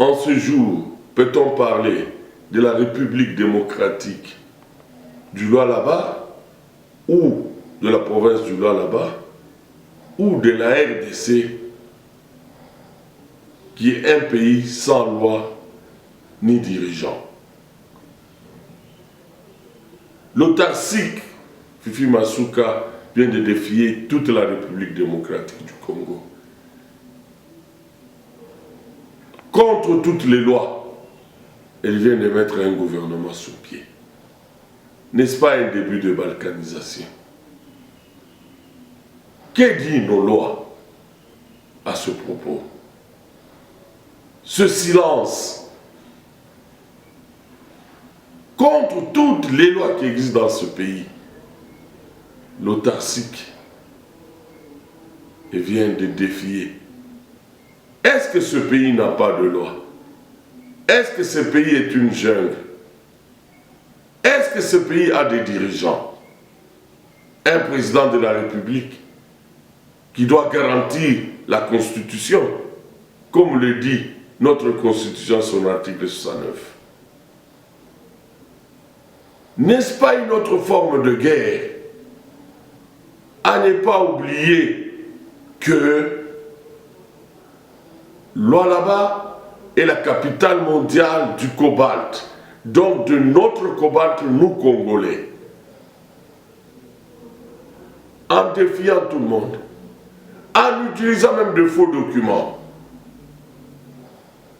En ce jour, peut-on parler de la République démocratique du Lualaba ou de la province du Lualaba ou de la RDC qui est un pays sans loi ni dirigeant? L'autarcique Fifi Masuka vient de défier toute la République démocratique du Congo. Contre toutes les lois, elle vient de mettre un gouvernement sur pied. N'est-ce pas un début de balkanisation? Que disent nos lois à ce propos? Ce silence contre toutes les lois qui existent dans ce pays, l'autarcique vient de défier. Est-ce que ce pays n'a pas de loi? Est-ce que ce pays est une jungle? Est-ce que ce pays a des dirigeants? Un président de la République qui doit garantir la Constitution, comme le dit notre Constitution, son article 69. N'est-ce pas une autre forme de guerre? À ne pas oublier que Lualaba est la capitale mondiale du cobalt, donc de notre cobalt, nous Congolais. En défiant tout le monde, en utilisant même de faux documents.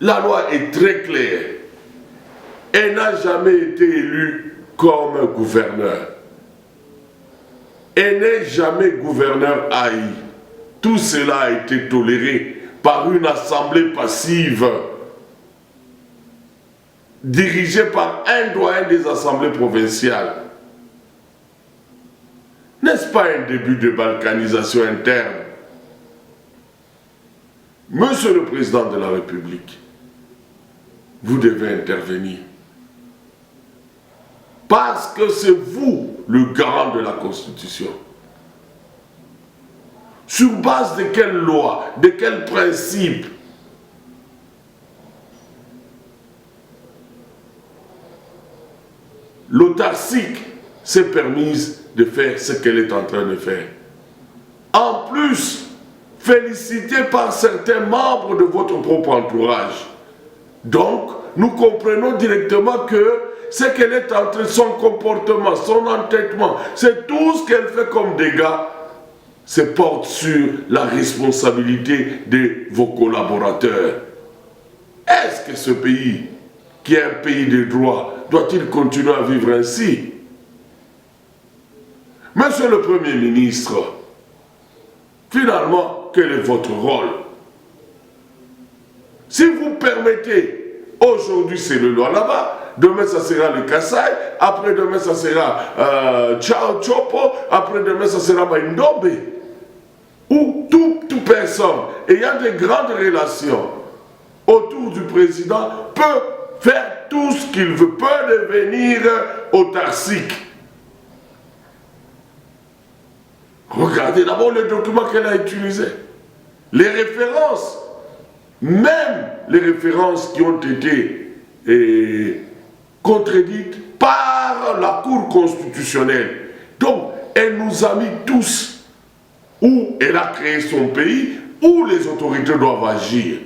La loi est très claire. Elle n'a jamais été élue comme gouverneur. Elle n'est jamais gouverneur haï. Tout cela a été toléré par une assemblée passive dirigée par un doyen des assemblées provinciales. N'est-ce pas un début de balkanisation interne? Monsieur le Président de la République, vous devez intervenir. Parce que c'est vous le garant de la Constitution. Sur base de quelle loi, de quel principe? L'autarcique s'est permise de faire ce qu'elle est en train de faire. En plus, félicité par certains membres de votre propre entourage. Donc, nous comprenons directement que ce qu'elle est en train, son comportement, son entêtement, c'est tout ce qu'elle fait comme dégâts, se porte sur la responsabilité de vos collaborateurs. Est-ce que ce pays, qui est un pays de droit, doit-il continuer à vivre ainsi? Monsieur le Premier ministre, finalement, quel est votre rôle? Si vous permettez, aujourd'hui c'est le Lualaba, demain ça sera le Kassai, après-demain ça sera Chao Chopo, après-demain ça sera Maindombe, où toute personne ayant de grandes relations autour du président peut faire tout ce qu'il veut, peut devenir autarcique. Regardez d'abord les documents qu'elle a utilisés, les références, même les références qui ont été contredites par la Cour constitutionnelle. Donc, elle nous a mis tous où elle a créé son pays, où les autorités doivent agir.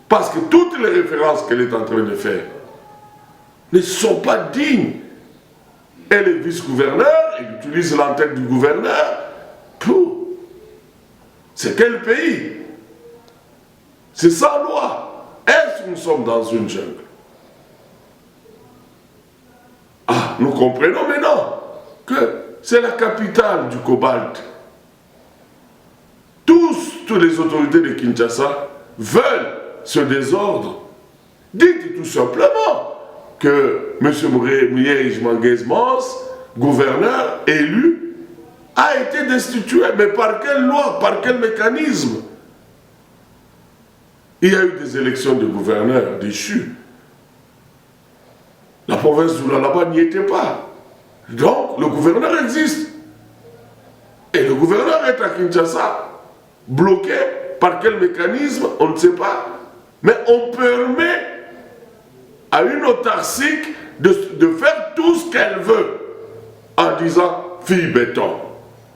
Parce que toutes les références qu'elle est en train de faire ne sont pas dignes. Elle est vice-gouverneur, elle utilise l'entête du gouverneur. C'est quel pays? C'est sans loi. Est-ce que nous sommes dans une jungle? Ah, nous comprenons maintenant que c'est la capitale du cobalt. Toutes les autorités de Kinshasa veulent ce désordre. Dites tout simplement que M. Mouyej Manguez-Mons, gouverneur élu, a été destitué. Mais par quelle loi? Par quel mécanisme? Il y a eu des élections de gouverneurs déchus. La province du Lualaba n'y était pas. Donc, le gouverneur existe. Et le gouverneur est à Kinshasa. Bloqué par quel mécanisme? On ne sait pas. Mais on permet à une autarcique de faire tout ce qu'elle veut en disant fille béton.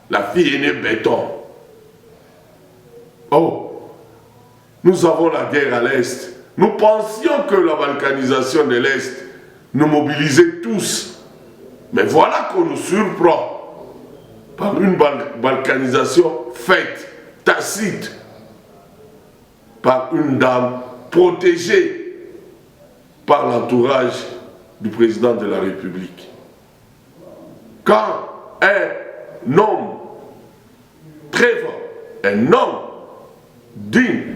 La fille est née béton. Oh, nous avons la guerre à l'Est. Nous pensions que la balkanisation de l'Est nous mobilisait tous. Mais voilà qu'on nous surprend par une balkanisation faite, tacite, par une dame protégée par l'entourage du président de la République. Quand un homme très fort, un homme digne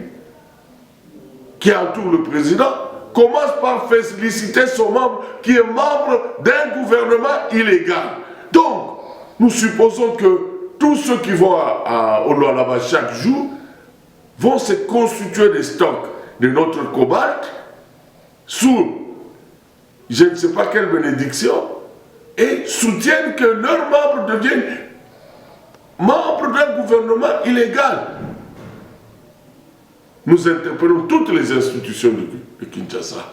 qui entoure le président, commence par féliciter son membre qui est membre d'un gouvernement illégal. Donc, nous supposons que tous ceux qui vont au Lualaba chaque jour vont se constituer des stocks de notre cobalt sous je ne sais pas quelle bénédiction et soutiennent que leurs membres deviennent membres d'un gouvernement illégal. Nous interpellons toutes les institutions de Kinshasa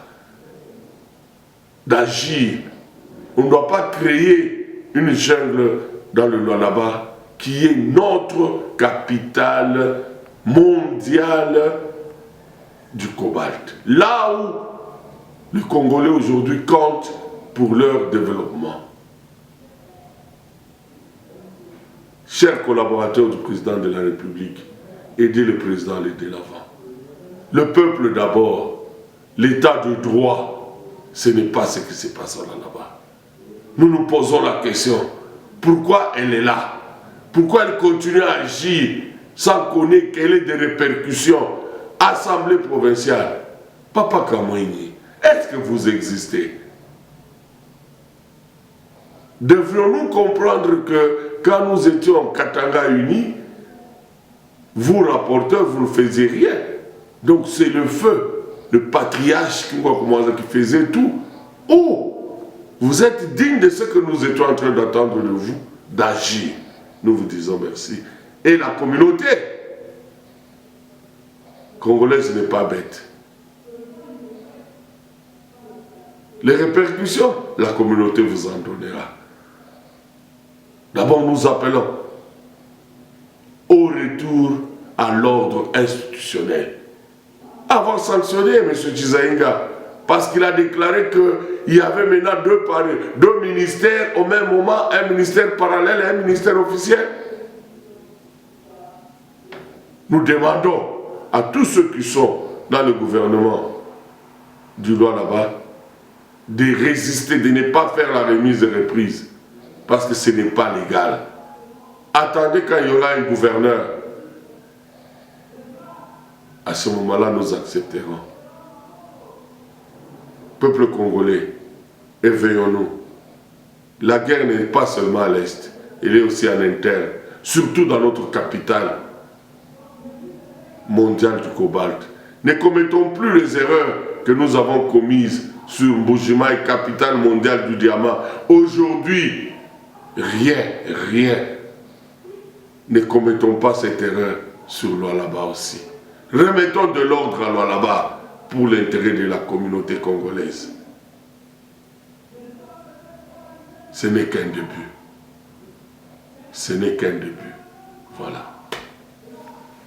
d'agir. On ne doit pas créer une jungle dans le Lualaba qui est notre capitale mondiale du cobalt. Là où les Congolais aujourd'hui comptent pour leur développement. Chers collaborateurs du président de la République, aidez le président à aller de l'avant. Le peuple d'abord, l'état de droit, ce n'est pas ce qui se passe là-bas. Nous nous posons la question, pourquoi elle est là? Pourquoi elle continue à agir sans connaître quelle est des répercussions? Assemblée provinciale, Papa Kamouini, est-ce que vous existez? Devrions-nous comprendre que quand nous étions en Katanga unis, vous, rapporteurs, vous ne faisiez rien. Donc c'est le feu, le patriarche qui faisait tout. Oh, vous êtes digne de ce que nous étions en train d'attendre de vous, d'agir. Nous vous disons merci. Et la communauté congolaise n'est pas bête. Les répercussions, la communauté vous en donnera. D'abord, nous appelons au retour à l'ordre institutionnel. Avant de sanctionner M. Chizaïnga, parce qu'il a déclaré qu'il y avait maintenant deux ministères au même moment, un ministère parallèle et un ministère officiel. Nous demandons à tous ceux qui sont dans le gouvernement du Lualaba de résister, de ne pas faire la remise et reprise, parce que ce n'est pas légal. Attendez quand il y aura un gouverneur. À ce moment-là, nous accepterons. Peuple congolais, éveillons-nous. La guerre n'est pas seulement à l'Est, elle est aussi en interne, surtout dans notre capitale mondiale du cobalt. Ne commettons plus les erreurs que nous avons commises sur Mbujima, capitale mondiale du diamant. Aujourd'hui, rien. Ne commettons pas cette erreur sur Lualaba aussi. Remettons de l'ordre à Lualaba pour l'intérêt de la communauté congolaise. Ce n'est qu'un début. Ce n'est qu'un début. Voilà.